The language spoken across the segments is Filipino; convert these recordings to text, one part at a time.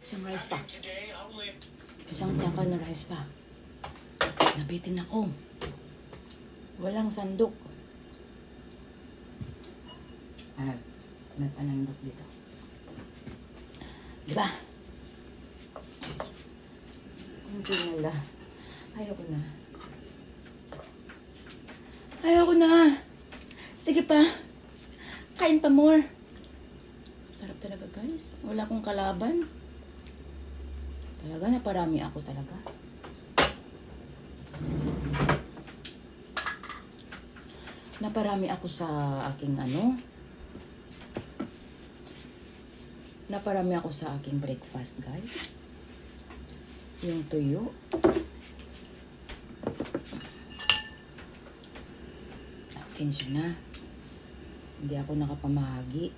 Isang rice pa. Isang takal na rice pa. Nabitin ako. Walang sandok. May panandok dito. Diba? Hindi nila. Ayoko na. Ayoko na. Sige pa. Kain pa more. Sarap talaga guys. Wala akong kalaban. Talaga naparami ako talaga. Naparami ako sa aking Naparami ako sa aking breakfast guys. Yung tuyo. Sensya na. Hindi ako nakapamahagi.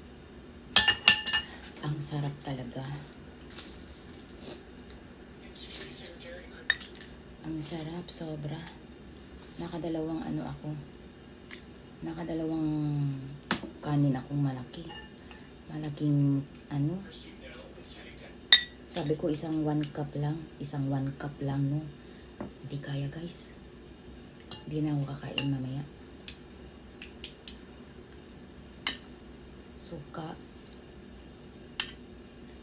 Ang sarap talaga. Ang sarap, sobra. Nakadalawang Nakadalawang kanin akong malaki. Malaking Sabi ko isang 1 cup lang. Isang 1 cup lang, no. Hindi kaya, guys. Hindi na ako kakain mamaya. Suka.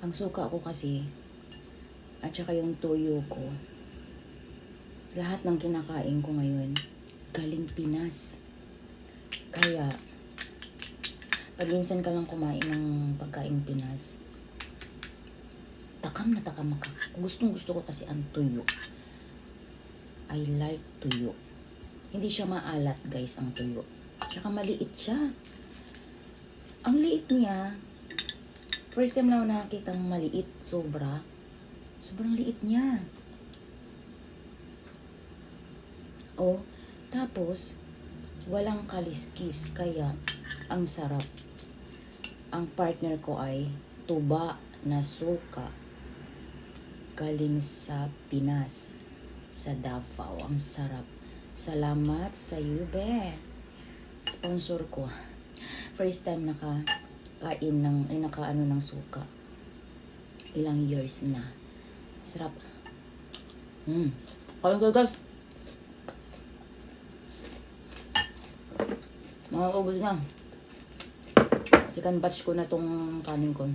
Ang suka ko kasi, at saka yung toyo ko, lahat ng kinakain ko ngayon, galing Pinas. Kaya, pag minsan ka lang kumain ng pagkain Pinas, takam na takam ka. Gustong gusto ko kasi ang tuyo. I like tuyo. Hindi siya maalat guys ang tuyo. Tsaka maliit siya. Ang liit niya. First time lang ako nakakita ng maliit. Sobrang liit niya. Oh, tapos walang kaliskis kaya ang sarap. Ang partner ko ay tuba na suka galing sa Pinas, sa Davao. Ang sarap. Salamat sa iyo, be. Sponsor ko. First time nakain ng suka. Ilang years na. Sarap. Kain ko, guys. Makaubos na. Second batch ko na tong kanin ko.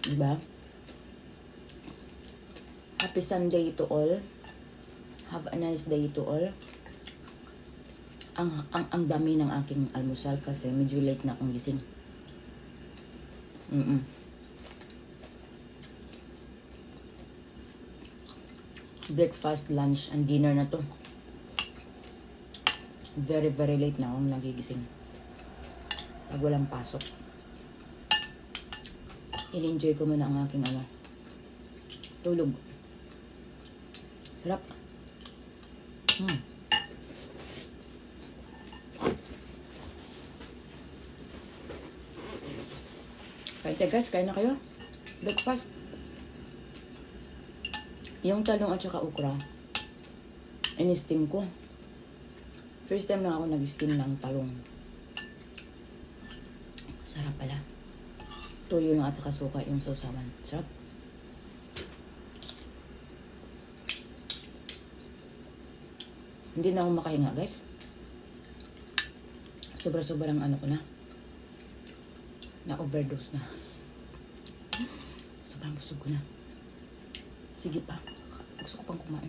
Diba? Happy Sunday to all. Have a nice day to all. Ang dami ng aking almusal kasi medyo late na akong gising. Breakfast, lunch, and dinner na to. Very, very late na akong nagigising. Pag walang pasok. In-enjoy ko muna ang aking tulog. Sarap. Kain guys, kain na kayo. Breakfast. Yung talong at saka okra, in-steam ko. First time lang ako nag-steam ng talong. Sarap pala. Tuyo lang at saka suka yung sausawan. Sarap. Hindi na ako makahinga, guys. Sobrang ko na. Na-overdose na. Sobrang busog ko na. Sige pa. Gusto ko pang kumain.